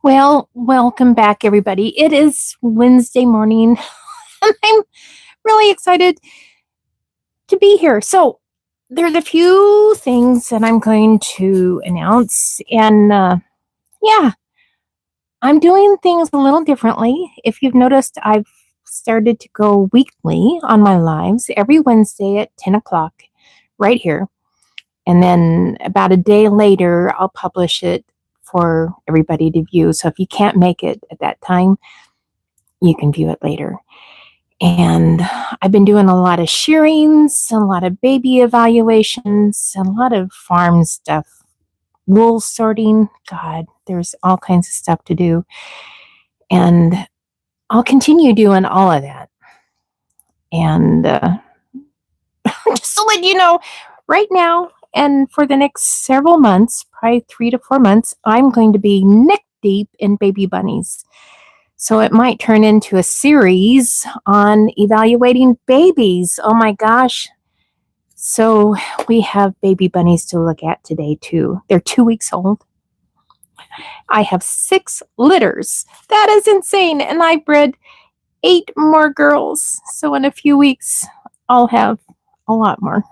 Well, welcome back, everybody. It is Wednesday morning, and I'm really excited to be here. So, there's a few things that I'm going to announce, and yeah, I'm doing things a little differently. If you've noticed, I've started to go weekly on my lives every Wednesday at 10 o'clock right here. And then about a day later, I'll publish it for everybody to view. So if you can't make it at that time, you can view it later. And I've been doing a lot of shearings, a lot of baby evaluations, a lot of farm stuff, wool sorting. God, there's all kinds of stuff to do. And I'll continue doing all of that. And just to let you know, right now and for the next several months, probably 3 to 4 months, I'm going to be neck deep in baby bunnies. So it might turn into a series on evaluating babies. Oh my gosh. So we have baby bunnies to look at today too. They're 2 weeks old. I have 6 litters. That is insane. And I bred 8 more girls. So in a few weeks, I'll have a lot more.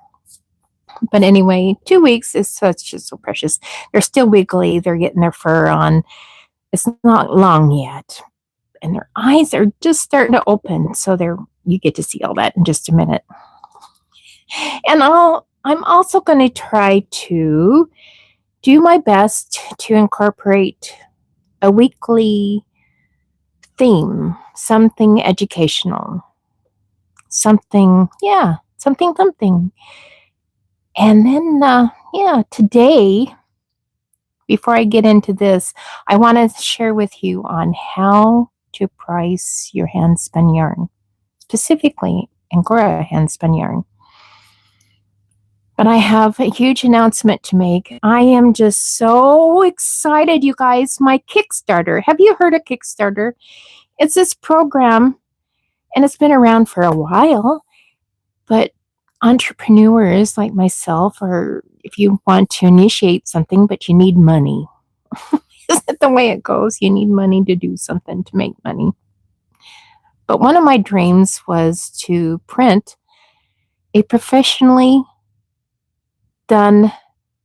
But anyway, 2 weeks is just so precious. They're still wiggly. They're getting their fur on. It's not long yet. And their eyes are just starting to open. So you get to see all that in just a minute. And I'm also going to try to do my best to incorporate a weekly theme, something educational, something. And then, today, before I get into this, I want to share with you on how to price your handspun yarn, specifically Angora handspun yarn. But I have a huge announcement to make. I am just so excited, you guys. My Kickstarter. Have you heard of Kickstarter? It's this program, and it's been around for a while, but entrepreneurs like myself, or if you want to initiate something, but you need money. Isn't that the way it goes? You need money to do something, to make money. But one of my dreams was to print a professionally done,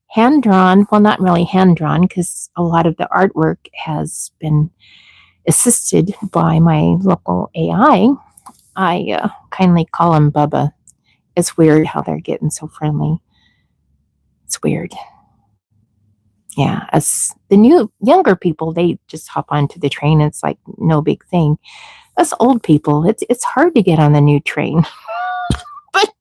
hand-drawn, well, not really hand-drawn, because a lot of the artwork has been assisted by my local AI. I kindly call him Bubba. It's weird how they're getting so friendly. It's weird. Yeah, as the younger people, they just hop onto the train. It's like no big thing. Us old people, it's hard to get on the new train. But,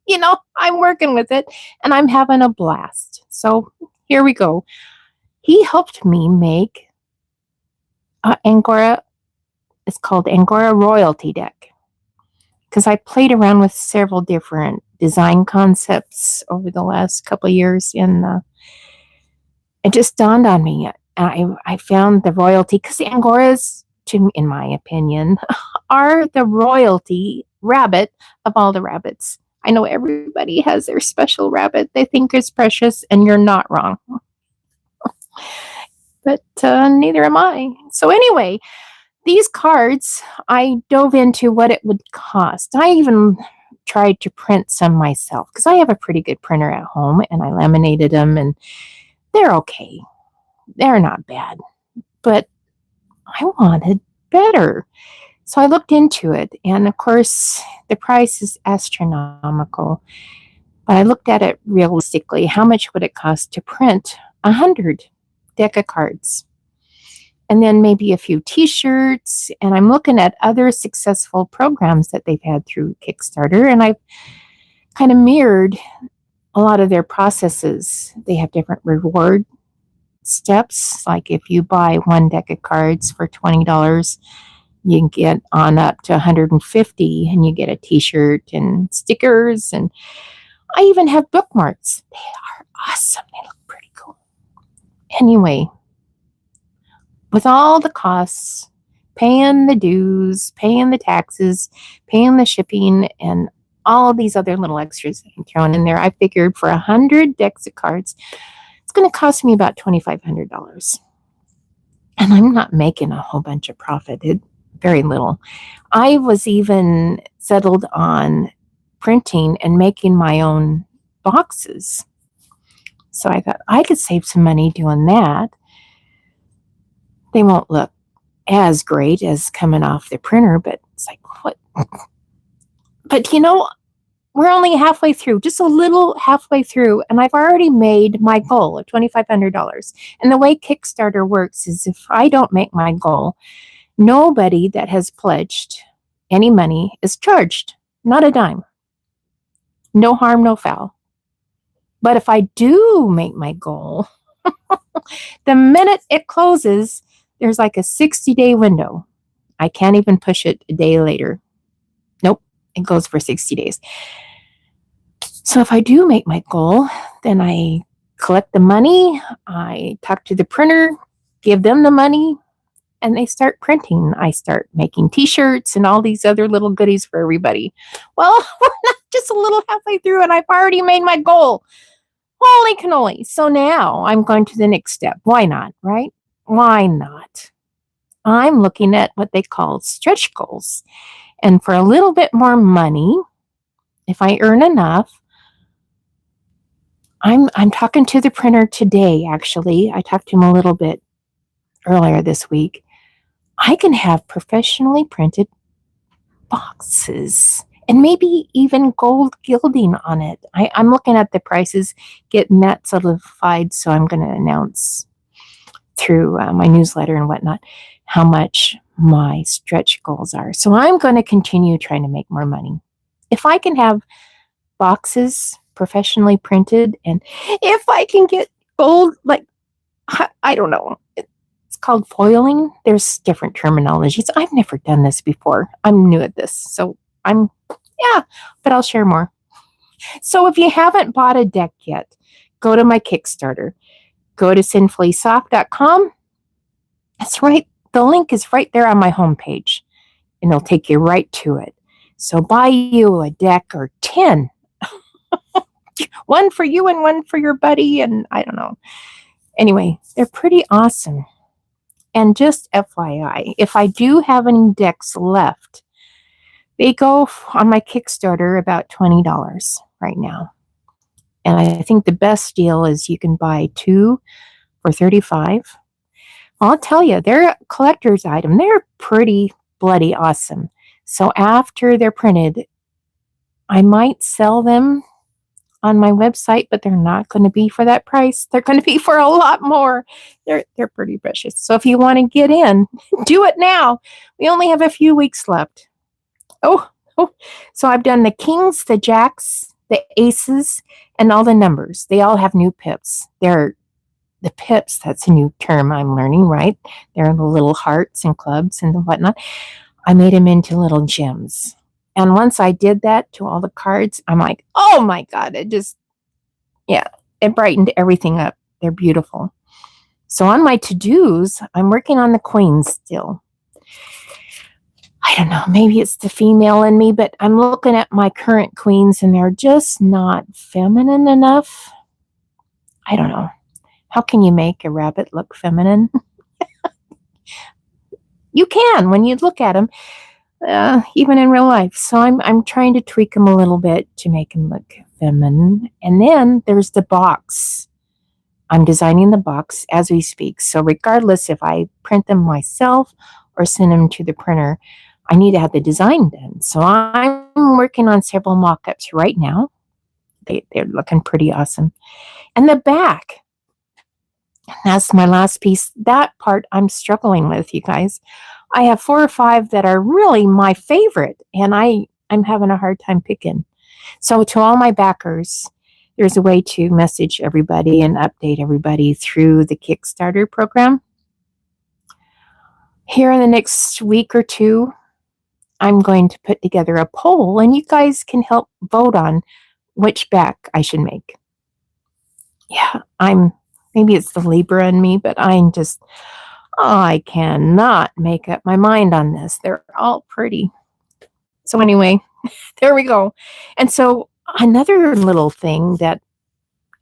I'm working with it, and I'm having a blast. So here we go. He helped me make Angora. It's called Angora Royalty Deck, because I played around with several different design concepts over the last couple of years, and it just dawned on me. I found the royalty, because Angoras, in my opinion, are the royalty rabbit of all the rabbits. I know everybody has their special rabbit they think is precious, and you're not wrong. But neither am I. So anyway, these cards, I dove into what it would cost. I even tried to print some myself, because I have a pretty good printer at home, and I laminated them, and they're okay. They're not bad. But I wanted better. So I looked into it, and of course, the price is astronomical. But I looked at it realistically. How much would it cost to print 100 deck of cards? And then maybe a few t-shirts. And I'm looking at other successful programs that they've had through Kickstarter, and I've kind of mirrored a lot of their processes. They have different reward steps. Like if you buy one deck of cards for $20, you can get on up to $150, and you get a t-shirt and stickers. And I even have bookmarks. They are awesome. They look pretty cool. Anyway, with all the costs, paying the dues, paying the taxes, paying the shipping, and all these other little extras that I'm throwing in there, I figured for 100 decks of cards, it's going to cost me about $2,500. And I'm not making a whole bunch of profit, very little. I was even settled on printing and making my own boxes. So I thought I could save some money doing that. They won't look as great as coming off the printer, but it's like, what? But we're only halfway through, just a little halfway through, and I've already made my goal of $2,500. And the way Kickstarter works is if I don't make my goal, nobody that has pledged any money is charged, not a dime. No harm, no foul. But if I do make my goal, the minute it closes, there's like a 60-day window. I can't even push it a day later. Nope, it goes for 60 days. So if I do make my goal, then I collect the money, I talk to the printer, give them the money, and they start printing. I start making t-shirts and all these other little goodies for everybody. Well, we're not just a little halfway through and I've already made my goal. Holy cannoli. So now I'm going to the next step. Why not, right? Why not? I'm looking at what they call stretch goals. And for a little bit more money, if I earn enough, I'm talking to the printer today, actually. I talked to him a little bit earlier this week. I can have professionally printed boxes and maybe even gold gilding on it. I'm looking at the prices, getting that solidified, so I'm going to announce through my newsletter and whatnot how much my stretch goals are. So I'm going to continue trying to make more money. If I can have boxes professionally printed, and if I can get gold, like, I don't know, it's called foiling. There's different terminologies. I've never done this before. I'm new at this. So but I'll share more. So if you haven't bought a deck yet, go to my Kickstarter. Go to sinfullysoft.com. That's right. The link is right there on my homepage, and it'll take you right to it. So buy you a deck or 10. One for you and one for your buddy, and I don't know. Anyway, they're pretty awesome. And just FYI, if I do have any decks left, they go on my Kickstarter about $20 right now. And I think the best deal is you can buy 2 for $35. I'll tell you, they're a collector's item. They're pretty bloody awesome. So after they're printed, I might sell them on my website, but they're not going to be for that price. They're going to be for a lot more. They're pretty precious. So if you want to get in, do it now. We only have a few weeks left. Oh, so I've done the kings, the jacks, the aces, and all the numbers. They all have new pips. They're the pips. That's a new term I'm learning, right? They're the little hearts and clubs and whatnot. I made them into little gems. And once I did that to all the cards, I'm like, oh my God, it brightened everything up. They're beautiful. So on my to-dos, I'm working on the queens still. I don't know, maybe it's the female in me, but I'm looking at my current queens and they're just not feminine enough. I don't know. How can you make a rabbit look feminine? You can when you look at them. Even in real life. So I'm trying to tweak them a little bit to make them look feminine. And then there's the box. I'm designing the box as we speak. So regardless if I print them myself or send them to the printer, I need to have the design done. So I'm working on several mock-ups right now. They're looking pretty awesome. And the back, that's my last piece. That part I'm struggling with, you guys. I have 4 or 5 that are really my favorite, and I'm having a hard time picking. So to all my backers, there's a way to message everybody and update everybody through the Kickstarter program. Here in the next week or two, I'm going to put together a poll, and you guys can help vote on which back I should make. Yeah, maybe it's the Libra in me, but I cannot make up my mind on this. They're all pretty. So anyway, there we go. And so another little thing that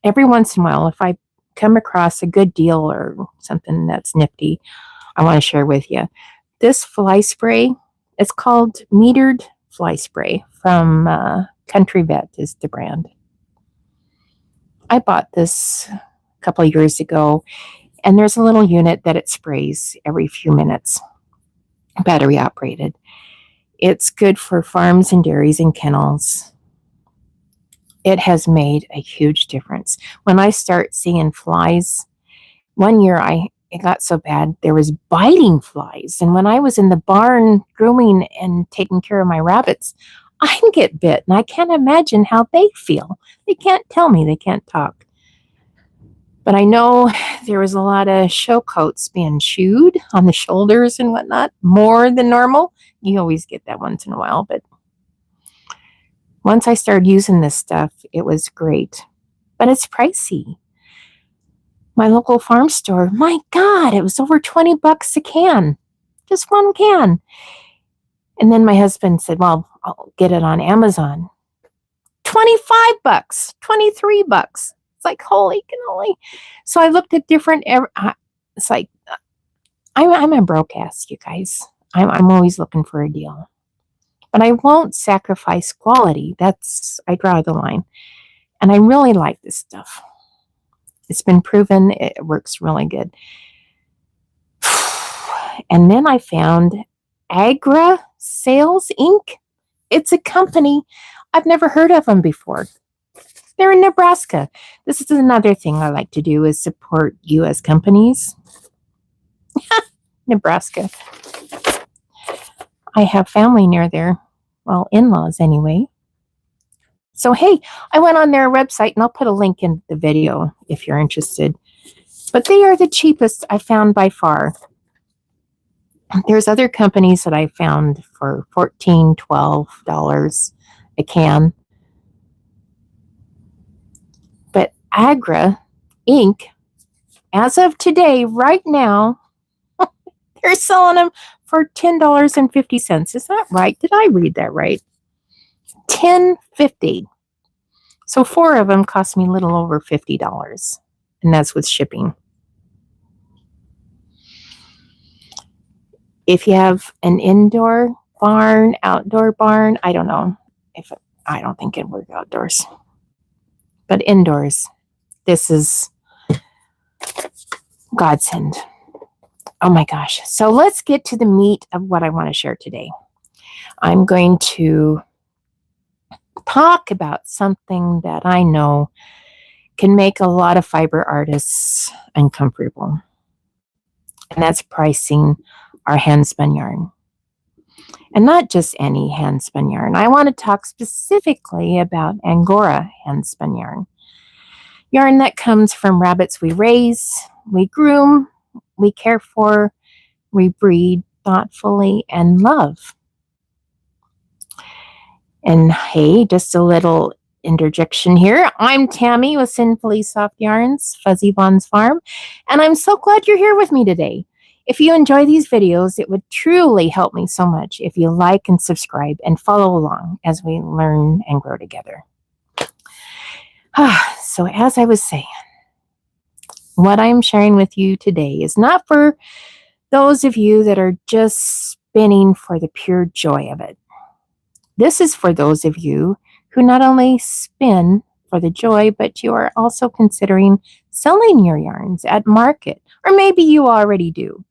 every once in a while, if I come across a good deal or something that's nifty, I want to share with you. This fly spray, it's called metered fly spray from Country Vet is the brand. I bought this a couple of years ago, and there's a little unit that it sprays every few minutes, battery operated. It's good for farms and dairies and kennels. It has made a huge difference. When I start seeing flies, one year it got so bad there was biting flies, and when I was in the barn grooming and taking care of my rabbits, I get bit, and I can't imagine how they feel. They can't tell me, they can't talk. But I know there was a lot of show coats being chewed on the shoulders and whatnot, more than normal. You always get that once in a while, but once I started using this stuff, it was great. But it's pricey. My local farm store, my God, it was over $20 a can. Just one can. And then my husband said, well, I'll get it on Amazon. $25, $23. It's like, holy cannoli. So I looked at different, it's like, I'm a broke ass, you guys. I'm always looking for a deal. But I won't sacrifice quality. I draw the line. And I really like this stuff. It's been proven it works really good. And then I found Agra Sales Inc. It's a company. I've never heard of them before. They're in Nebraska. This is another thing I like to do is support U.S. companies. Nebraska. I have family near there. Well, in-laws anyway. So, hey, I went on their website, and I'll put a link in the video if you're interested. But they are the cheapest I found by far. There's other companies that I found for $14, $12 a can. But Agra Inc., as of today, right now, they're selling them for $10.50. Is that right? Did I read that right? $10.50. So 4 of them cost me a little over $50, and that's with shipping. If you have an indoor barn, outdoor barn, I don't know. I don't think it'd work outdoors. But indoors, this is godsend. Oh my gosh. So let's get to the meat of what I want to share today. I'm going to talk about something that I know can make a lot of fiber artists uncomfortable. And that's pricing our handspun yarn. And not just any handspun yarn. I want to talk specifically about Angora handspun yarn. Yarn that comes from rabbits we raise, we groom, we care for, we breed thoughtfully and love. And hey, just a little interjection here. I'm Tammy with Sinfully Soft Yarns, Fuzzy Vaughn's Farm, and I'm so glad you're here with me today. If you enjoy these videos, it would truly help me so much if you like and subscribe and follow along as we learn and grow together. So as I was saying, what I'm sharing with you today is not for those of you that are just spinning for the pure joy of it. This is for those of you who not only spin for the joy, but you are also considering selling your yarns at market, or maybe you already do.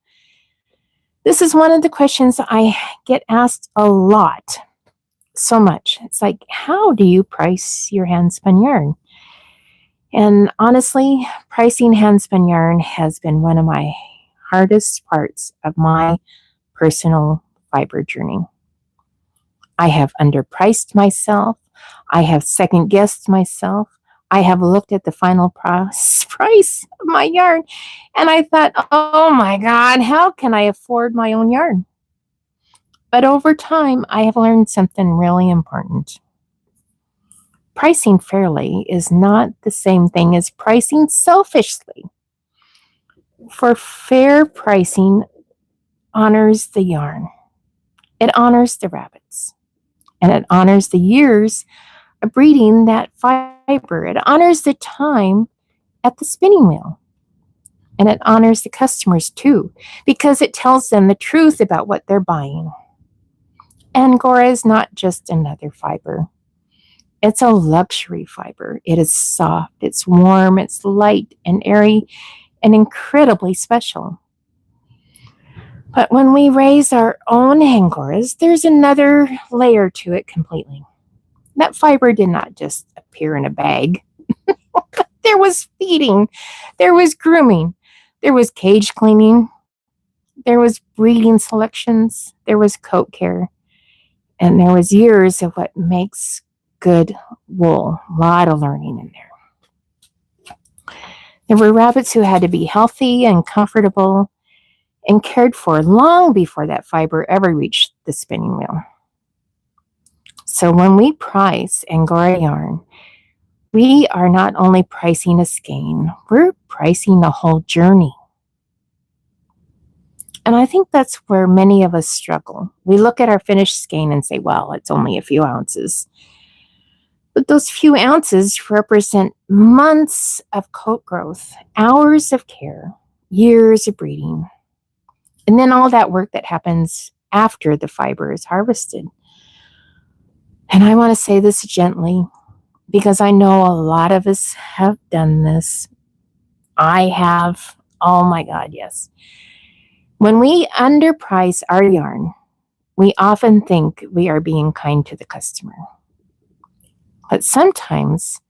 This is one of the questions I get asked a lot, so much. It's like, how do you price your handspun yarn? And honestly, pricing handspun yarn has been one of my hardest parts of my personal fiber journey. I have underpriced myself. I have second-guessed myself. I have looked at the final price of my yarn, and I thought, oh my God, how can I afford my own yarn? But over time, I have learned something really important. Pricing fairly is not the same thing as pricing selfishly. For fair pricing honors the yarn. It honors the rabbits. And it honors the years of breeding that fiber. It honors the time at the spinning wheel. And it honors the customers too, because it tells them the truth about what they're buying. Angora is not just another fiber. It's a luxury fiber. It is soft, it's warm, it's light and airy, and incredibly special. But when we raise our own Angoras, there's another layer to it completely. That fiber did not just appear in a bag. There was feeding, there was grooming, there was cage cleaning, there was breeding selections, there was coat care, and there was years of what makes good wool. A lot of learning in there. There were rabbits who had to be healthy and comfortable and cared for long before that fiber ever reached the spinning wheel. So when we price Angora yarn, we are not only pricing a skein, we're pricing the whole journey. And I think that's where many of us struggle. We look at our finished skein and say, well, it's only a few ounces. But those few ounces represent months of coat growth, hours of care, years of breeding, and then all that work that happens after the fiber is harvested. And I want to say this gently because I know a lot of us have done this. I have. Oh my God, yes. When we underprice our yarn, we often think we are being kind to the customer. But sometimes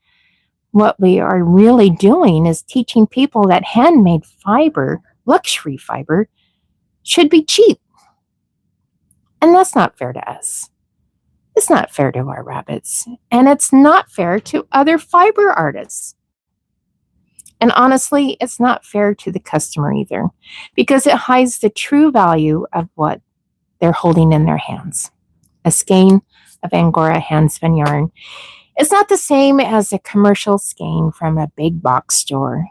what we are really doing is teaching people that handmade fiber, luxury fiber, should be cheap. And that's not fair to us. It's not fair to our rabbits. And it's not fair to other fiber artists. And honestly, it's not fair to the customer either, because it hides the true value of what they're holding in their hands. A skein of Angora handspun yarn is not the same as a commercial skein from a big box store.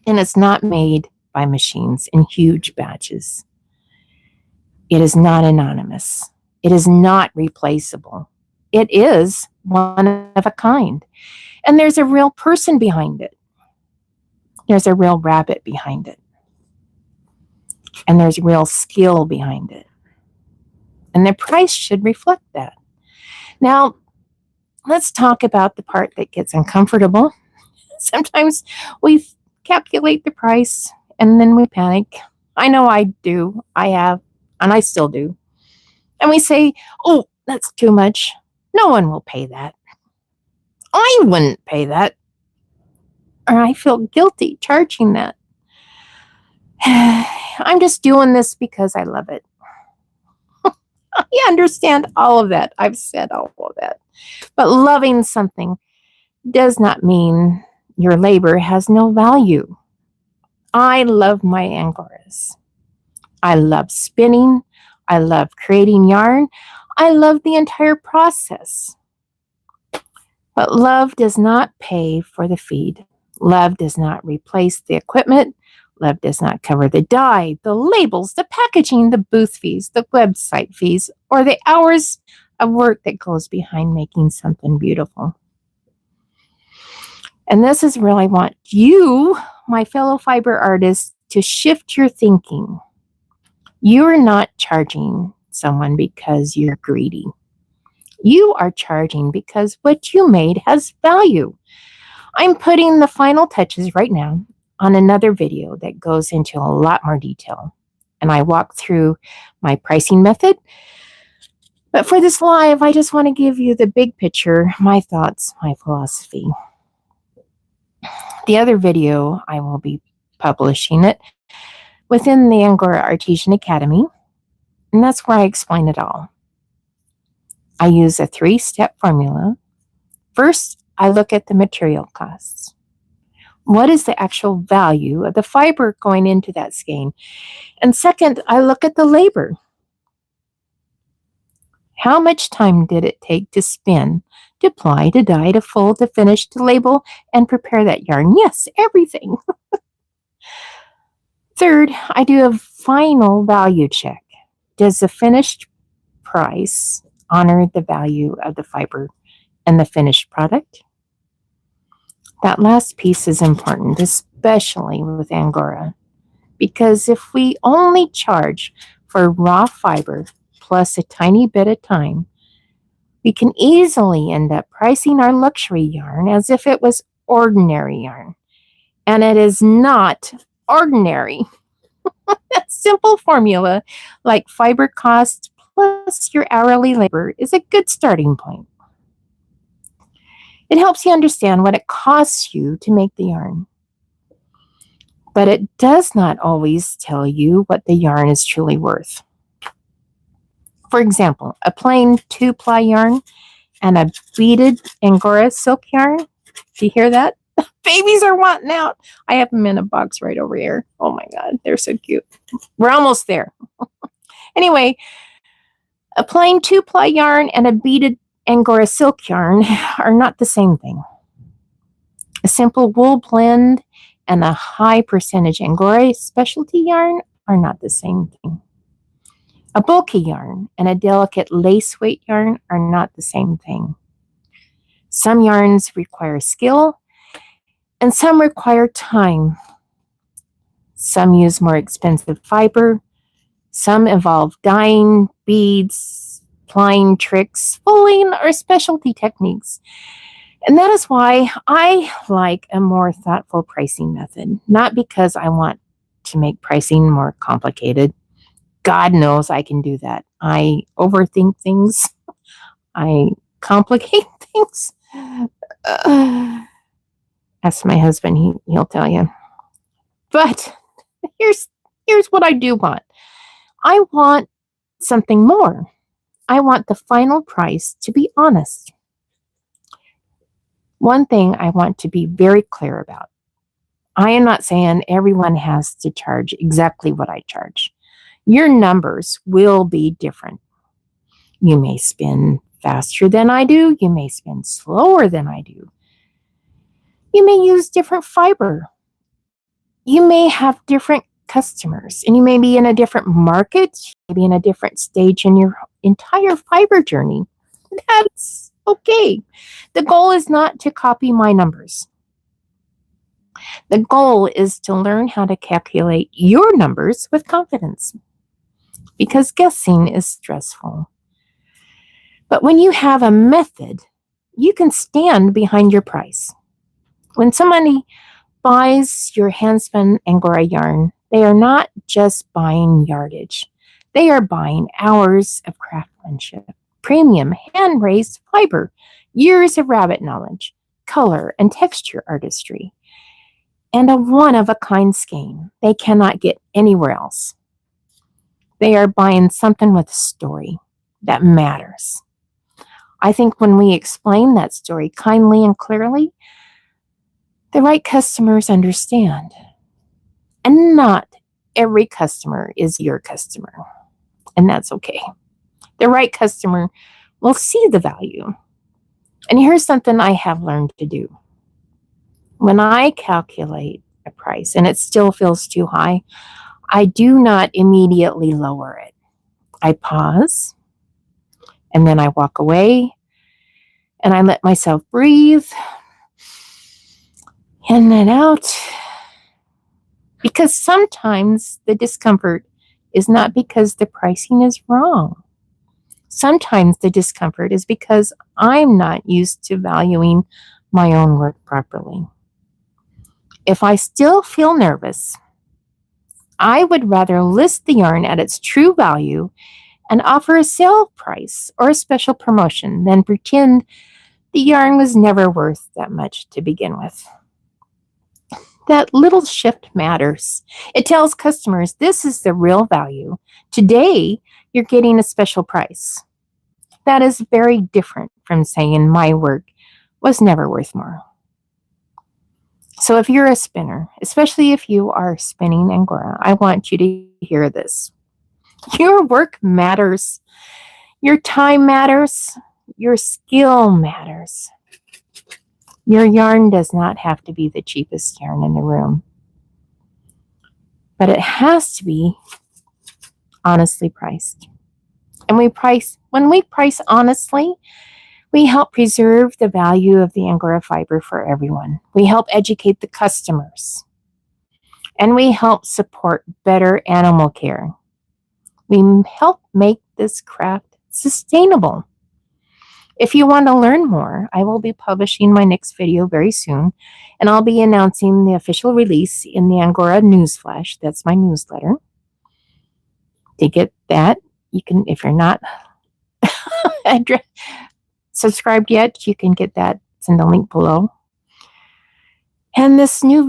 And it's not made by machines in huge batches. It is not anonymous. It is not replaceable. It is one of a kind. And there's a real person behind it. There's a real rabbit behind it. And there's real skill behind it. And the price should reflect that. Now, let's talk about the part that gets uncomfortable. Sometimes we calculate the price and then we panic. I know I do. I have, and I still do. And we say, oh, that's too much. No one will pay that. I wouldn't pay that. Or I feel guilty charging that. I'm just doing this because I love it. I understand all of that. I've said all of that. But loving something does not mean your labor has no value. I love my Angoras. I love spinning. I love creating yarn. I love the entire process. But love does not pay for the feed. Love does not replace the equipment. Love does not cover the dye, the labels, the packaging, the booth fees, the website fees, or the hours of work that goes behind making something beautiful. And this is where I want you, my fellow fiber artists, to shift your thinking. You are not charging someone because you're greedy. You are charging because what you made has value. I'm putting the final touches right now on another video that goes into a lot more detail. And I walk through my pricing method. But for this live, I just want to give you the big picture, my thoughts, my philosophy. The other video, I will be publishing it within the Angora Artesian Academy. And that's where I explain it all. I use a 3-step formula. First, I look at the material costs. What is the actual value of the fiber going into that skein? And second, I look at the labor. How much time did it take to spin, to ply, to dye, to fold, to finish, to label, and prepare that yarn? Yes, everything. Third, I do a final value check. Does the finished price honor the value of the fiber and the finished product? That last piece is important, especially with Angora, because if we only charge for raw fiber plus a tiny bit of time, we can easily end up pricing our luxury yarn as if it was ordinary yarn. And it is not ordinary. A simple formula like fiber cost plus your hourly labor is a good starting point. It helps you understand what it costs you to make the yarn. But it does not always tell you what the yarn is truly worth. For example, a plain 2-ply yarn and a beaded Angora silk yarn. Do you hear that? Babies are wanting out. I have them in a box right over here. Oh my God, they're so cute. We're almost there. Anyway, a plain 2-ply yarn and a beaded Angora silk yarn are not the same thing. A simple wool blend and a high percentage Angora specialty yarn are not the same thing. A bulky yarn and a delicate lace weight yarn are not the same thing. Some yarns require skill and some require time. Some use more expensive fiber. Some involve dyeing, beads, plying tricks, fulling, or specialty techniques. And that is why I like a more thoughtful pricing method, not because I want to make pricing more complicated. God knows I can do that. I overthink things. I complicate things. Ask my husband, he'll tell you. But here's what I do want. I want something more. I want the final price to be honest. One thing I want to be very clear about. I am not saying everyone has to charge exactly what I charge. Your numbers will be different. You may spin faster than I do. You may spin slower than I do. You may use different fiber. You may have different customers, and you may be in a different market, maybe in a different stage in your entire fiber journey. That's okay. The goal is not to copy my numbers. The goal is to learn how to calculate your numbers with confidence, because guessing is stressful. But when you have a method, you can stand behind your price. When somebody buys your Handspun Angora yarn, they are not just buying yardage. They are buying hours of craftsmanship, premium hand-raised fiber, years of rabbit knowledge, color and texture artistry, and a one-of-a-kind skein they cannot get anywhere else. They are buying something with a story that matters. I think when we explain that story kindly and clearly, the right customers understand. And not every customer is your customer. And that's okay. The right customer will see the value. And here's something I have learned to do. When I calculate a price and it still feels too high, I do not immediately lower it. I pause, and then I walk away, and I let myself breathe, in and out. Because sometimes the discomfort is not because the pricing is wrong. Sometimes the discomfort is because I'm not used to valuing my own work properly. If I still feel nervous, I would rather list the yarn at its true value and offer a sale price or a special promotion than pretend the yarn was never worth that much to begin with. That little shift matters. It tells customers this is the real value. Today, you're getting a special price. That is very different from saying my work was never worth more. So if you're a spinner, especially if you are spinning Angora, I want you to hear this. Your work matters. Your time matters. Your skill matters. Your yarn does not have to be the cheapest yarn in the room, but it has to be honestly priced. And when we price honestly, We help preserve the value of the Angora fiber for everyone. We help educate the customers. And we help support better animal care. We help make this craft sustainable. If you want to learn more, I will be publishing my next video very soon, and I'll be announcing the official release in the Angora Newsflash. That's my newsletter. To get that, you can, if you're not subscribed yet, you can get that. It's in the link below. And this new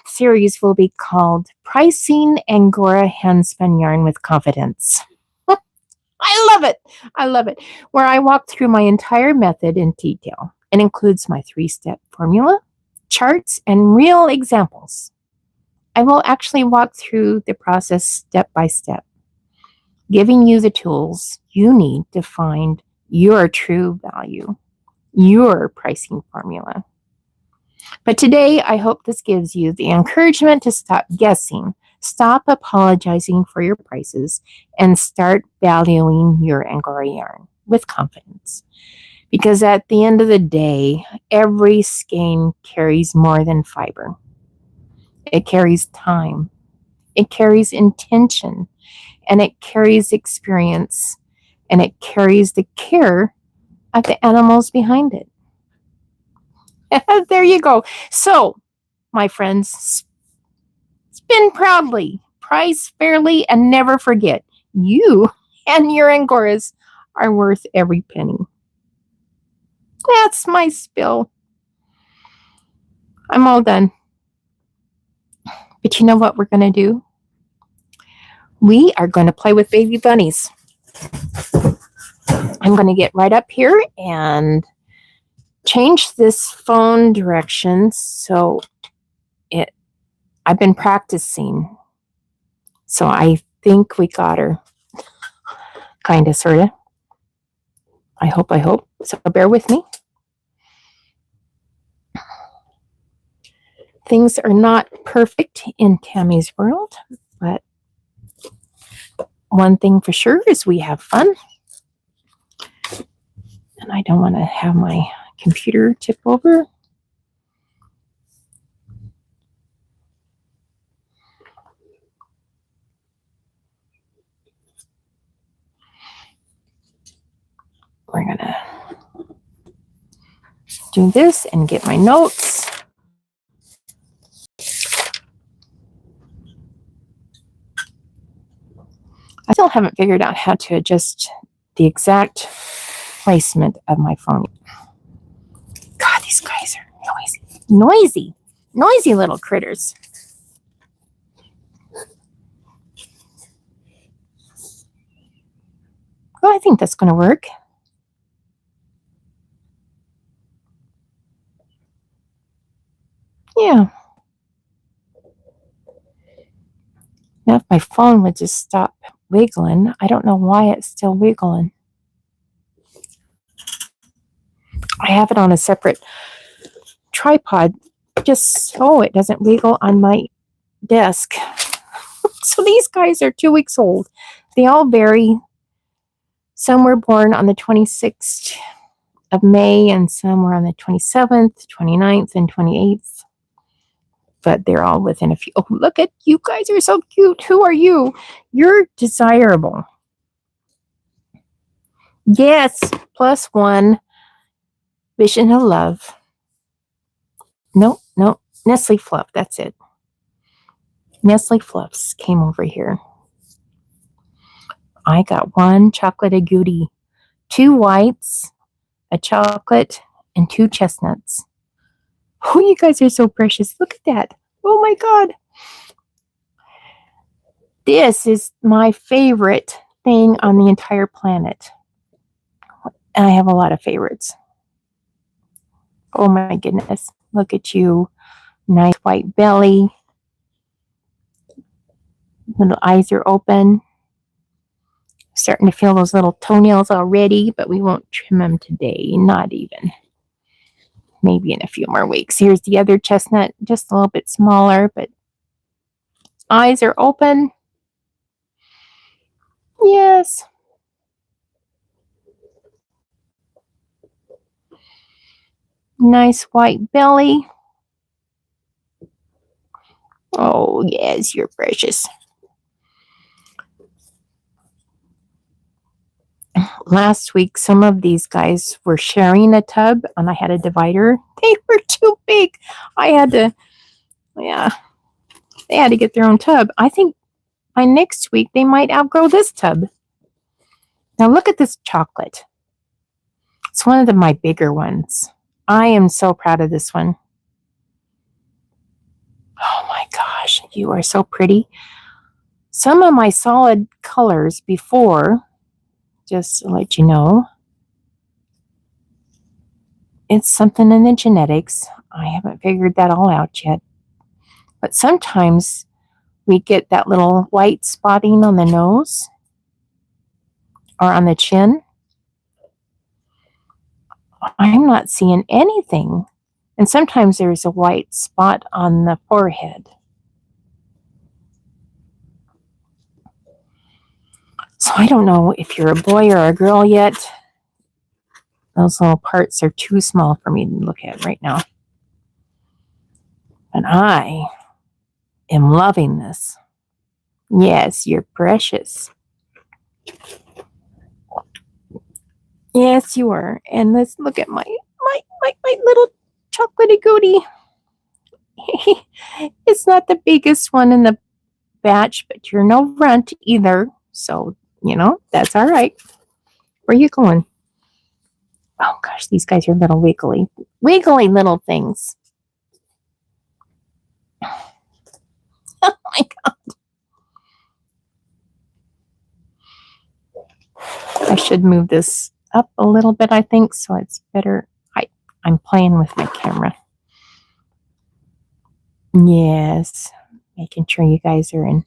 series will be called Pricing Angora Handspun Yarn with Confidence. I love it. I love it. Where I walk through my entire method in detail. It includes my 3-step formula, charts, and real examples. I will actually walk through the process step by step, giving you the tools you need to find your true value, your pricing formula. But today, I hope this gives you the encouragement to stop guessing, stop apologizing for your prices, and start valuing your Angora yarn with confidence. Because at the end of the day, every skein carries more than fiber. It carries time, it carries intention, and it carries experience, and it carries the care of the animals behind it. There you go. So, my friends, spin proudly, price fairly, and never forget, you and your Angoras are worth every penny. That's my spill. I'm all done. But you know what we're going to do? We are going to play with baby bunnies. I'm going to get right up here and change this phone direction so I've been practicing. So I think we got her. Kind of, sort of. I hope. So bear with me. Things are not perfect in Tammy's world, but one thing for sure is we have fun. And I don't want to have my computer tip over. We're going to do this and get my notes. I still haven't figured out how to adjust the exact placement of my phone. God, these guys are noisy little critters. Well, I think that's going to work. Yeah. Now, if my phone would just stop wiggling, I don't know why it's still wiggling. I have it on a separate tripod just so it doesn't wiggle on my desk. So these guys are 2 weeks old. They all vary. Some were born on the 26th of May and some were on the 27th, 29th, and 28th. But they're all within a few. Oh, look at you guys are so cute. Who are you? You're desirable. Yes, +1. Vision of love. Nope. Nestle Fluff. That's it. Nestle Fluffs came over here. I got 1 chocolate agouti, 2 whites, a chocolate, and 2 chestnuts. Oh, you guys are so precious. Look at that. Oh my God. This is my favorite thing on the entire planet. And I have a lot of favorites. Oh my goodness. Look at you. Nice white belly. Little eyes are open. Starting to feel those little toenails already, but we won't trim them today. Not even. Maybe in a few more weeks. Here's the other chestnut, just a little bit smaller, but eyes are open. Yes. Nice white belly. Oh, yes, you're precious. Last week, some of these guys were sharing a tub, and I had a divider. They were too big. I had to, yeah, they had to get their own tub. I think by next week, they might outgrow this tub. Now, look at this chocolate. It's one of my bigger ones. I am so proud of this one. Oh my gosh, you are so pretty. Some of my solid colors before, just to let you know, it's something in the genetics. I haven't figured that all out yet. But sometimes we get that little white spotting on the nose or on the chin. I'm not seeing anything. And sometimes there's a white spot on the forehead. So I don't know if you're a boy or a girl yet. Those little parts are too small for me to look at right now. But I am loving this. Yes, you're precious. Yes, you are. And let's look at my little chocolatey goodie. It's not the biggest one in the batch, but you're no runt either. So, that's all right. Where are you going? Oh gosh, these guys are little wiggly little things. Oh my God. I should move this up a little bit, I think, so it's better. I'm playing with my camera. Yes, making sure you guys are in.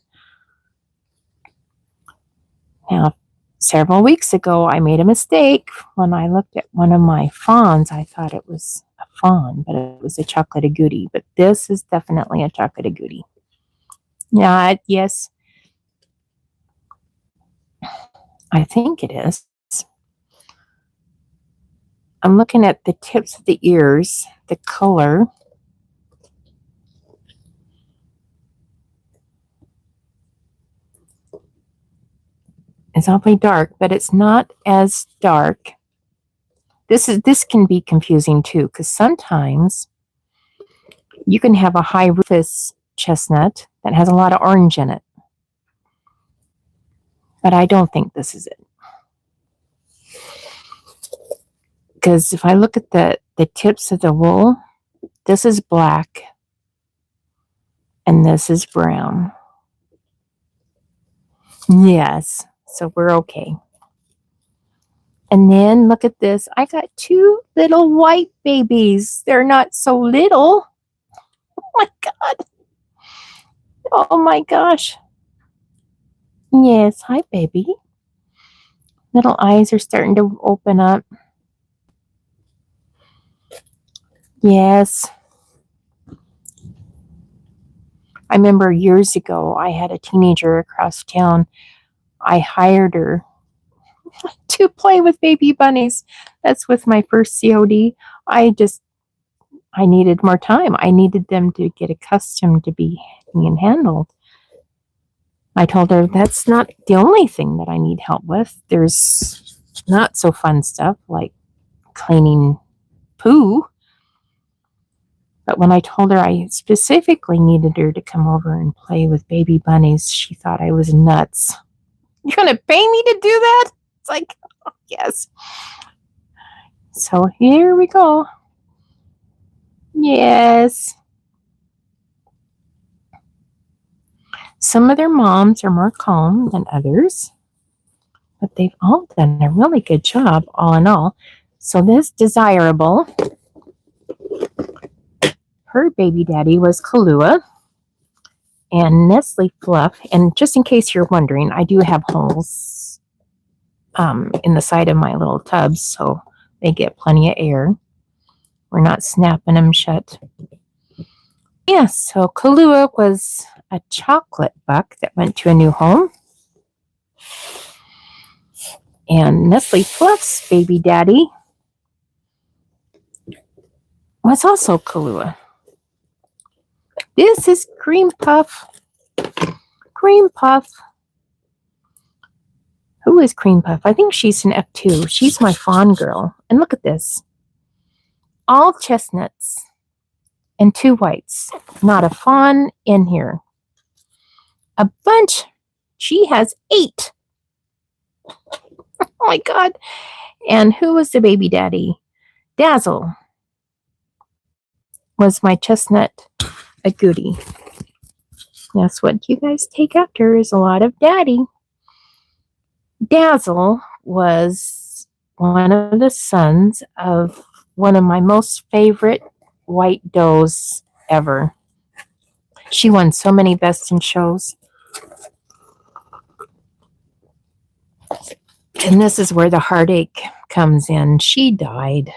Now, several weeks ago, I made a mistake. When I looked at one of my fawns, I thought it was a fawn, but it was a chocolate goodie. But this is definitely a chocolate goodie. Yeah, yes. I think it is. I'm looking at the tips of the ears, the color. It's awfully dark, but it's not as dark. This can be confusing too, because sometimes you can have a high rufous chestnut that has a lot of orange in it. But I don't think this is it. Because if I look at the tips of the wool, this is black and this is brown. Yes, so we're okay. And then look at this. I got two little white babies. They're not so little. Oh my God. Oh my gosh. Yes, hi baby. Little eyes are starting to open up. Yes. I remember years ago, I had a teenager across town. I hired her to play with baby bunnies. That's with my first COD. I needed more time. I needed them to get accustomed to being handled. I told her that's not the only thing that I need help with. There's not so fun stuff like cleaning poo. But when I told her I specifically needed her to come over and play with baby bunnies, she thought I was nuts. You're going to pay me to do that? It's like, oh, yes. So here we go. Yes. Some of their moms are more calm than others, but they've all done a really good job, all in all. So this Desirable, her baby daddy was Kahlua, and Nestle Fluff. And just in case you're wondering, I do have holes in the side of my little tubs, so they get plenty of air. We're not snapping them shut. Yeah, so Kahlua was a chocolate buck that went to a new home. And Nestle Fluff's baby daddy was also Kahlua. This is Cream Puff. Cream Puff. Who is Cream Puff? I think she's an F2. She's my fawn girl. And look at this. All chestnuts and 2 whites. Not a fawn in here. A bunch. She has 8. Oh my God. And who was the baby daddy? Dazzle was my chestnut agouti. That's what you guys take after, is a lot of daddy. Dazzle was one of the sons of one of my most favorite white does ever. She won so many best in shows. And this is where the heartache comes in. She died.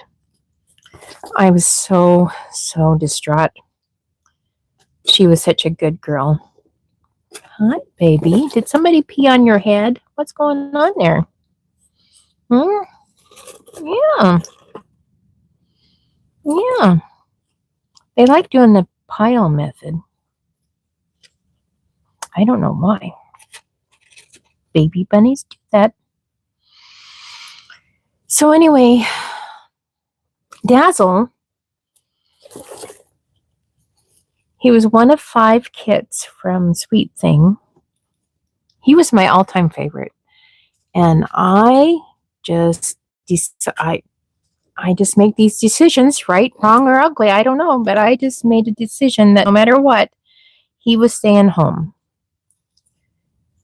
I was so distraught. She was such a good girl. Hi, baby. Did somebody pee on your head? What's going on there? Yeah. Yeah. They like doing the pile method. I don't know why. Baby bunnies do that. So anyway, Dazzle, he was one of 5 kits from Sweet Thing. He was my all-time favorite. And I just make these decisions, right, wrong, or ugly. I don't know, but I just made a decision that no matter what, he was staying home.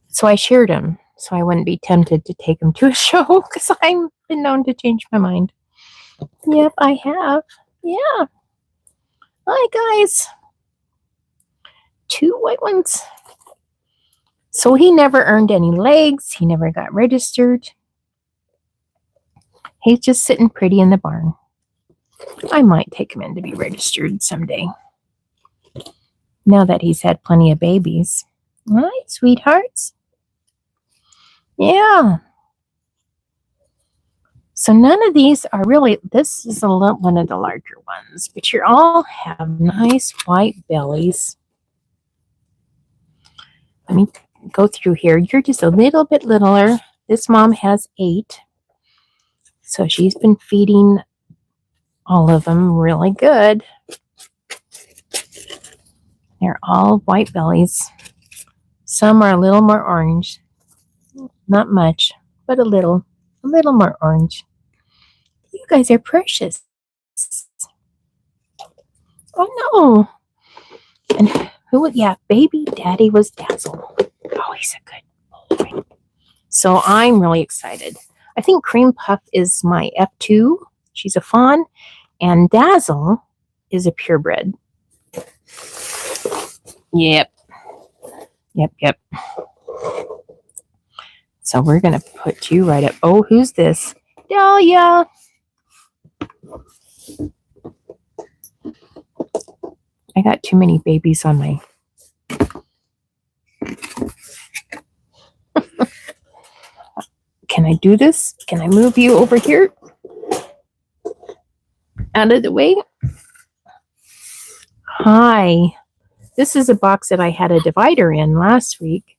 So I shared him so I wouldn't be tempted to take him to a show, because I've been known to change my mind. Yep, I have. Yeah. Hi, guys. 2 white ones. So he never earned any legs. He never got registered. He's just sitting pretty in the barn. I might take him in to be registered someday, now that he's had plenty of babies. All right, sweethearts. Yeah. So none of these are really, this is one of the larger ones, but you all have nice white bellies. Let me go through here. You're just a little bit littler. This mom has 8. So she's been feeding all of them really good. They're all white bellies. Some are a little more orange. Not much, but a little more orange. You guys are precious. Oh no. And who, yeah, baby daddy was Dazzle. Oh, he's a good boy. So I'm really excited. I think Cream Puff is my F2. She's a fawn. And Dazzle is a purebred. Yep. So we're going to put you right up. Oh, who's this? Dahlia. I got too many babies on my... Can I do this? Can I move you over here? Out of the way? Hi. This is a box that I had a divider in last week.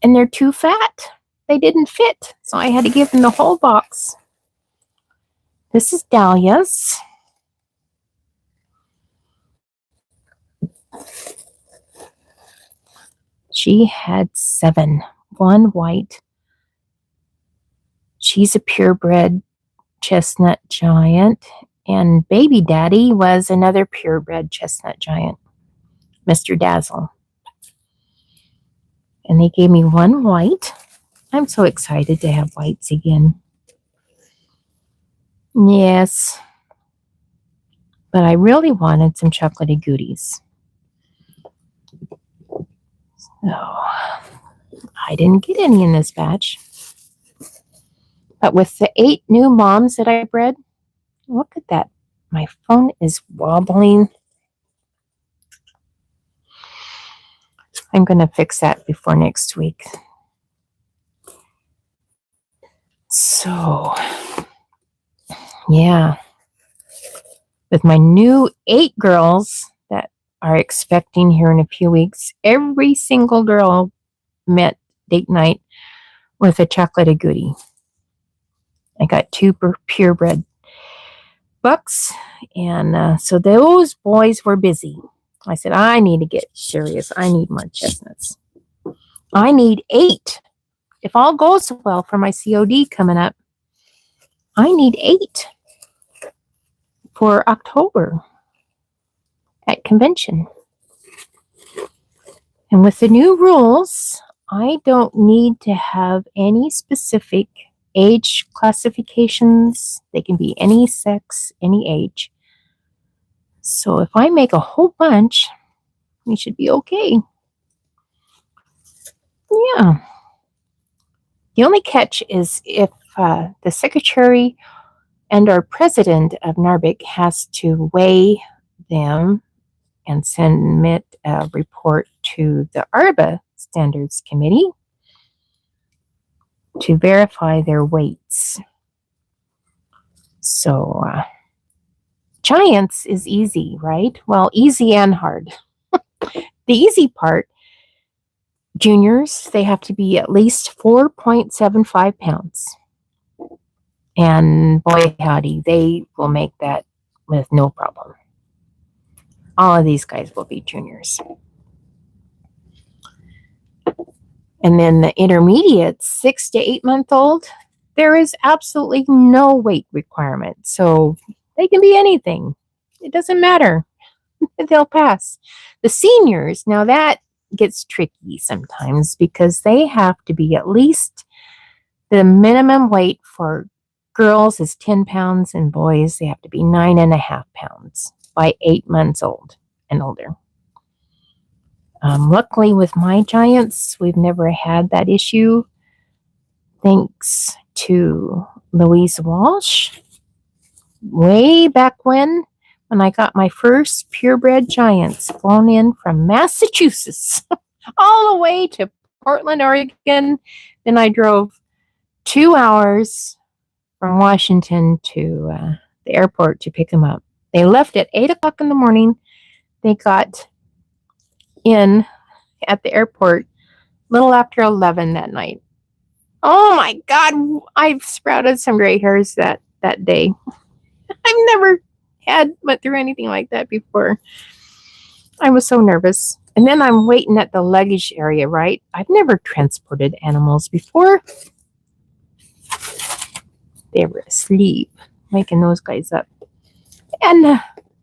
And they're too fat. They didn't fit. So I had to give them the whole box. This is Dahlia's. She had 7. 1 white. She's a purebred chestnut giant. And baby daddy was another purebred chestnut giant, Mr. Dazzle. And they gave me 1 white. I'm so excited to have whites again. Yes. But I really wanted some chocolatey goodies. So I didn't get any in this batch. But with the 8 new moms that I bred, look at that. My phone is wobbling. I'm going to fix that before next week. So Yeah. With my new 8 girls that are expecting here in a few weeks, every single girl met date night with a chocolate goodie. I got 2 purebred bucks, and so those boys were busy. I said, I need to get serious. I need more chestnuts. I need 8. If all goes well for my COD coming up, I need 8 for October at convention. And with the new rules, I don't need to have any specific age classifications. They can be any sex, any age. So if I make a whole bunch, we should be okay. Yeah. The only catch is if the secretary and our president of NARBIC has to weigh them and submit a report to the ARBA Standards Committee to verify their weights. So, giants is easy, right? Well, easy and hard. The easy part, juniors, they have to be at least 4.75 pounds. And boy, howdy, they will make that with no problem. All of these guys will be juniors. And then the intermediates, 6 to 8 month old, there is absolutely no weight requirement. So they can be anything. It doesn't matter. They'll pass. The seniors, now that gets tricky sometimes because they have to be at least the minimum weight for girls is 10 pounds and boys, they have to be 9.5 pounds by 8 months old and older. Luckily with my giants, we've never had that issue. Thanks to Louise Walsh. Way back when I got my first purebred giants flown in from Massachusetts all the way to Portland, Oregon. Then I drove 2 hours from Washington to the airport to pick them up. They left at 8 o'clock in the morning. They got in at the airport a little after 11 that night. Oh my God, I've sprouted some gray hairs that day. I've never went through anything like that before. I was so nervous. And then I'm waiting at the luggage area, right? I've never transported animals before. They were asleep, waking those guys up. And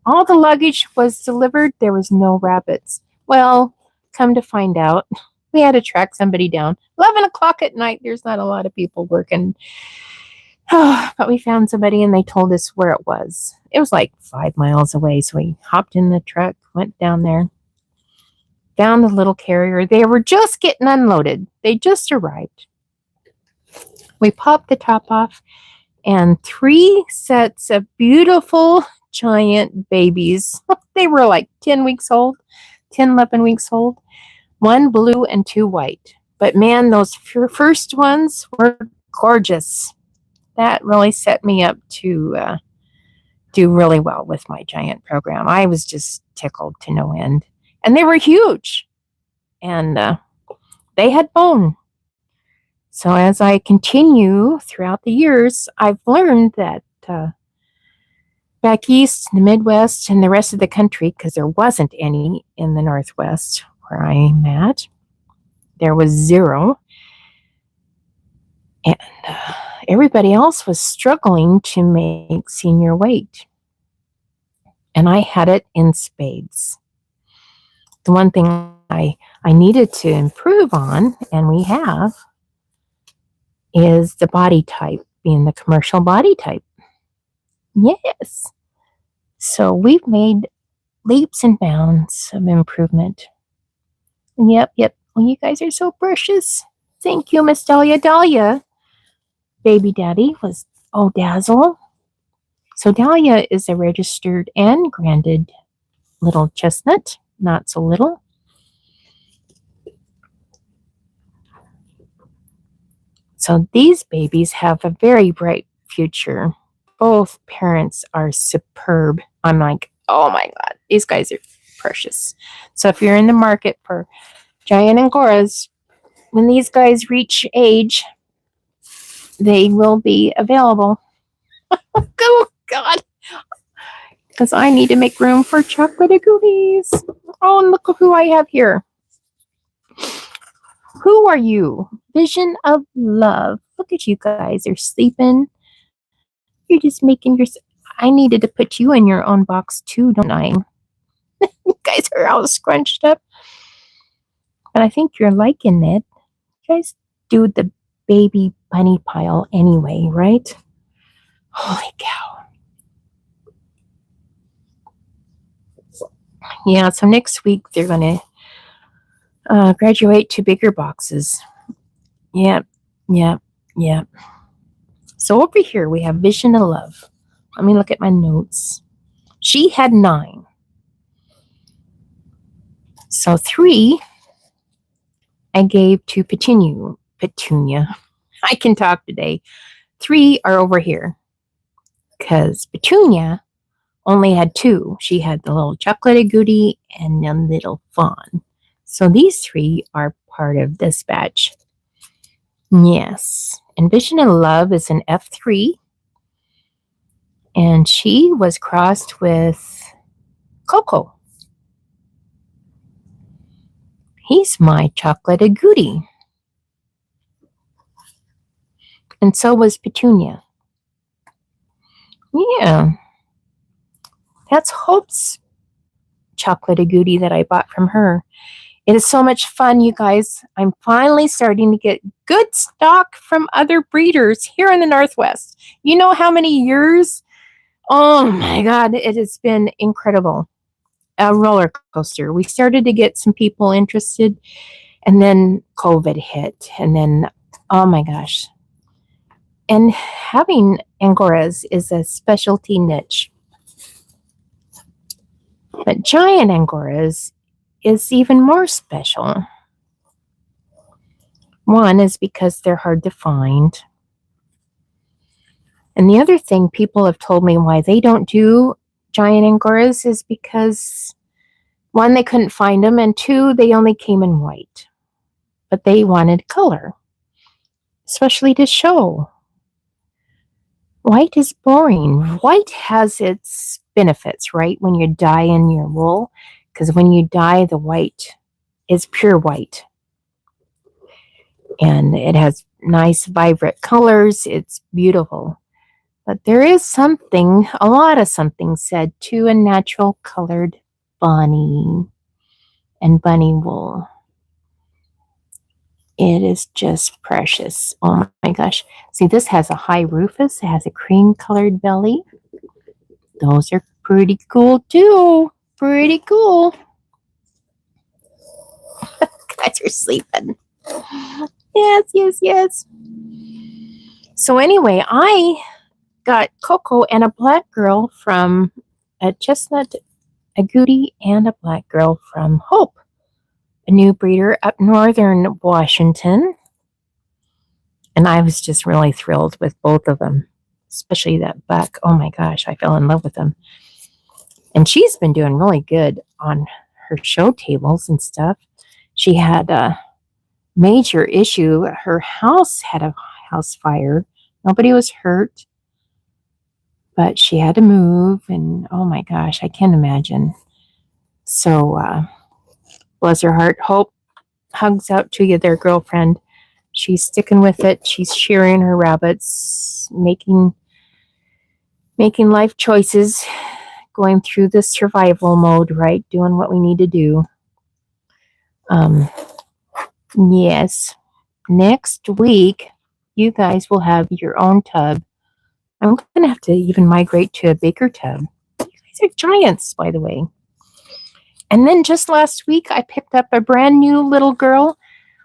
all the luggage was delivered. There was no rabbits. Well, come to find out, we had to track somebody down. 11 o'clock at night, there's not a lot of people working. But we found somebody and they told us where it was. It was like 5 miles away. So we hopped in the truck, went down there, found the little carrier. They were just getting unloaded. They just arrived. We popped the top off and 3 sets of beautiful giant babies. They were like 10 weeks old, 10, 11 weeks old. 1 blue and 2 white. But man, those first ones were gorgeous. That really set me up to do really well with my giant program. I was just tickled to no end. And they were huge. And they had bone. So as I continue throughout the years, I've learned that back east, the Midwest, and the rest of the country, because there wasn't any in the Northwest where I'm at, there was 0. And everybody else was struggling to make senior weight. And I had it in spades. The one thing I needed to improve on, and we have, is the body type, being the commercial body type. Yes. So we've made leaps and bounds of improvement. Yep. Well, you guys are so precious. Thank you, Miss Dahlia. Dahlia, baby daddy, was Dazzle. So Dahlia is a registered and granted little chestnut, not so little. So these babies have a very bright future. both parents are superb. I'm like, oh my God, these guys are precious. So if you're in the market for giant Angoras, when these guys reach age, they will be available. Oh God, because I need to make room for chocolate goodies. Oh, and look who I have here. Who are you? Vision of love. Look at you guys. You're sleeping. You're just making your. I needed to put you in your own box too, don't I? You guys are all scrunched up. But I think you're liking it. You guys do the baby bunny pile anyway, right? Holy cow. Yeah, so next week they're going to graduate to bigger boxes. Yep, yep, yep. So over here we have Vision of Love. Let me look at my notes. She had 9. So 3 I gave to Petunia. I can talk today. 3 are over here because Petunia only had 2. She had the little chocolate goodie and the little fawn. So these 3 are part of this batch. Yes. And Vision of Love is an F3. And she was crossed with Coco. He's my chocolate goodie. And so was Petunia. Yeah. That's Hope's chocolate goodie that I bought from her. It is so much fun, you guys. I'm finally starting to get good stock from other breeders here in the Northwest. You know how many years? Oh my God, it has been incredible. A roller coaster. We started to get some people interested, and then COVID hit, and then, oh my gosh. And having Angoras is a specialty niche. But giant Angoras is even more special. One is because they're hard to find. And the other thing people have told me why they don't do giant Angoras is because, 1, they couldn't find them, and 2, they only came in white. But they wanted color, especially to show. White is boring. White has its benefits, right? When you dye in your wool, because when you dye the white, it's pure white. And it has nice, vibrant colors. It's beautiful. But there is something, a lot of something said to a natural colored bunny and bunny wool. It is just precious. Oh my gosh. See, this has a high rufous. It has a cream colored belly. Those are pretty cool too. Pretty cool. Guys are sleeping. Yes, yes, yes. So anyway, I got Coco and a black girl from a chestnut, a goodie, and a black girl from Hope, a new breeder up northern Washington. And I was just really thrilled with both of them, especially that buck. Oh my gosh, I fell in love with them. And she's been doing really good on her show tables and stuff. She had a major issue. Her house had a house fire. Nobody was hurt, but she had to move. And oh my gosh, I can't imagine. So bless her heart. Hope, hugs out to you there, girlfriend. She's sticking with it. She's shearing her rabbits, making life choices, going through the survival mode, right? Doing what we need to do. Yes. Next week, you guys will have your own tub. I'm going to have to even migrate to a bigger tub. You guys are giants, by the way. And then just last week, I picked up a brand new little girl.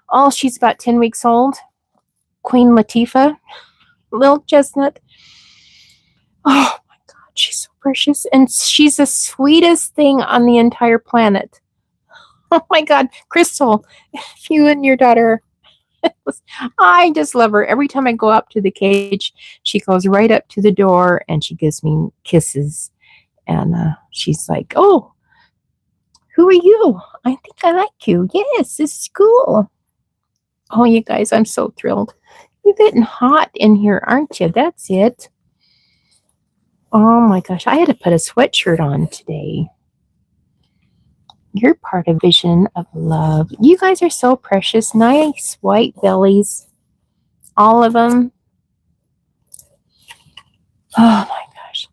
Oh, she's about 10 weeks old. Queen Latifah, little chestnut. Oh my God, she's so precious. And she's the sweetest thing on the entire planet. Oh my God, Crystal, if you and your daughter I just love her. Every time I go up to the cage, she goes right up to the door and she gives me kisses. And she's like, "Oh, who are you? I think I like you. Yes, this is cool." Oh, you guys, I'm so thrilled. You're getting hot in here, aren't you? That's it. Oh my gosh, I had to put a sweatshirt on today. You're part of Vision of Love. You guys are so precious. Nice white bellies. All of them. Oh my gosh.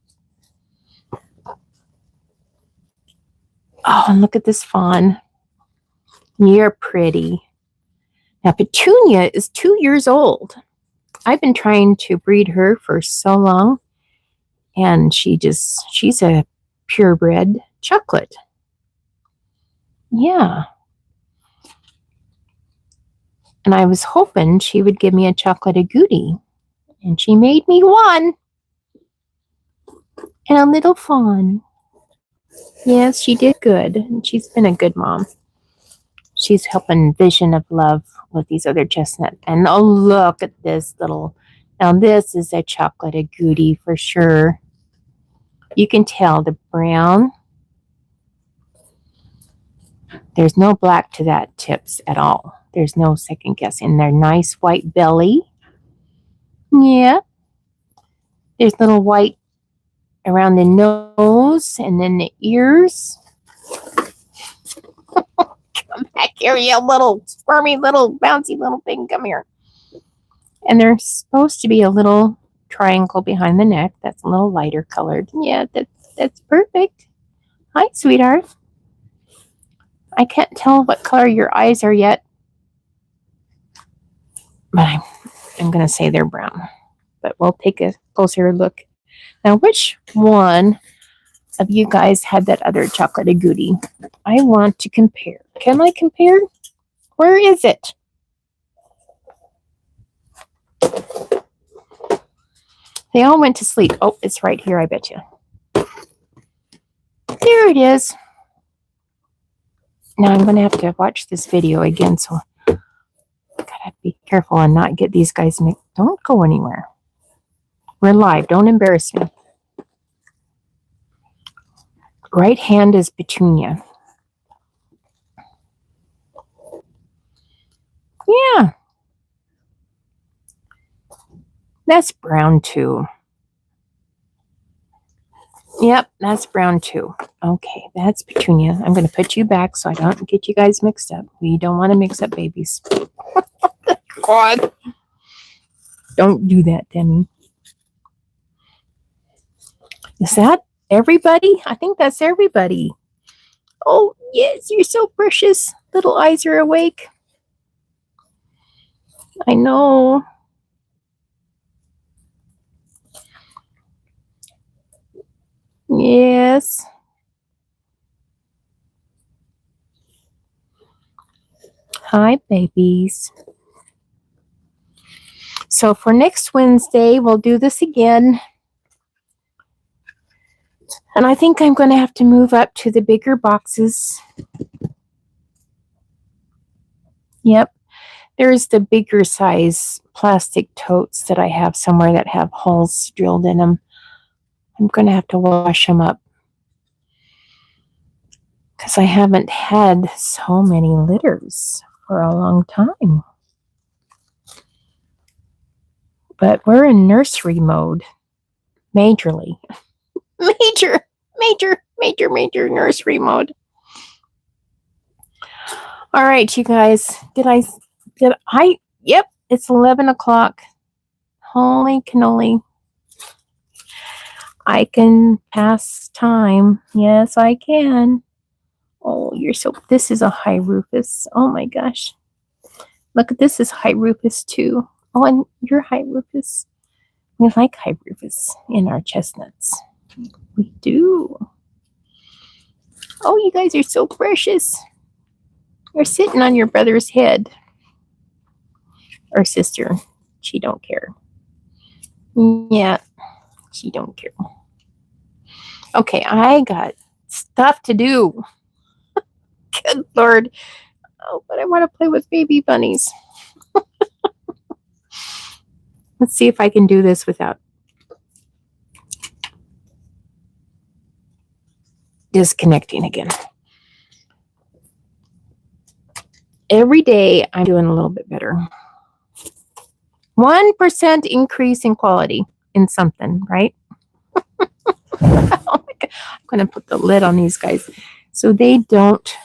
Oh, and look at this fawn. You're pretty. Now, Petunia is 2 years old. I've been trying to breed her for so long, and she's a purebred chocolate. Yeah. And I was hoping she would give me a chocolate agouti, and she made me one. And a little fawn. Yes, she did good. And she's been a good mom. She's helping Vision of Love with these other chestnut. And oh, look at this little. Now, this is a chocolate agouti for sure. You can tell the brown. There's no black to that tips at all. There's no second guessing. They're nice white belly. Yeah. There's little white around the nose and then the ears. Come back here, you little squirmy little bouncy little thing. Come here. And there's supposed to be a little triangle behind the neck that's a little lighter colored. Yeah, that's perfect. Hi, sweetheart. I can't tell what color your eyes are yet, but I'm going to say they're brown. But we'll take a closer look. Now, which one of you guys had that other chocolate agouti? I want to compare. Can I compare? Where is it? They all went to sleep. Oh, it's right here, I bet you. There it is. Now I'm going to have to watch this video again, so I gotta be careful and not get these guys mixed. Don't go anywhere. We're live. Don't embarrass me. Right hand is Petunia. Yeah. That's brown too. Yep, that's brown too. Okay, that's Petunia. I'm going to put you back so I don't get you guys mixed up. We don't want to mix up babies. God. Don't do that, Demi. Is that everybody? I think that's everybody. Oh, yes, you're so precious. Little eyes are awake. I know. Yes. Hi, babies. So for next Wednesday, we'll do this again. And I think I'm going to have to move up to the bigger boxes. Yep. There's the bigger size plastic totes that I have somewhere that have holes drilled in them. I'm going to have to wash them up because I haven't had so many litters for a long time. But we're in nursery mode. Majorly. Major nursery mode. All right, you guys. Yep, it's 11 o'clock. Holy cannoli. I can pass time. Yes, I can. Oh, this is a high rufous. Oh my gosh. Look, this is high rufous too. Oh, and you're high rufous. We like high rufous in our chestnuts. We do. Oh, you guys are so precious. You're sitting on your brother's head. Or sister. She don't care. Yeah, she don't care. Okay, I got stuff to do. Good Lord. Oh, but I want to play with baby bunnies. Let's see if I can do this without disconnecting again. Every day I'm doing a little bit better. 1% increase in quality in something, right? Oh my God. I'm going to put the lid on these guys so they don't.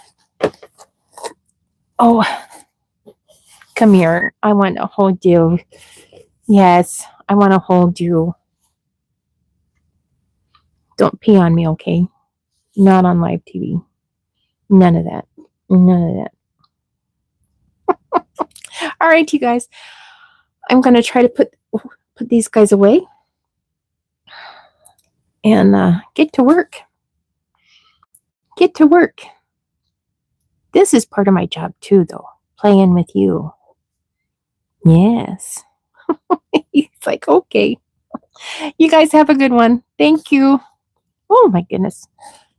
Oh, come here. I want to hold you. Yes, I want to hold you. Don't pee on me, okay? Not on live TV. None of that. None of that. All right, you guys. I'm going to try to put these guys away and get to work. Get to work. This is part of my job too, though. Playing with you. Yes. He's like, okay. You guys have a good one. Thank you. Oh my goodness.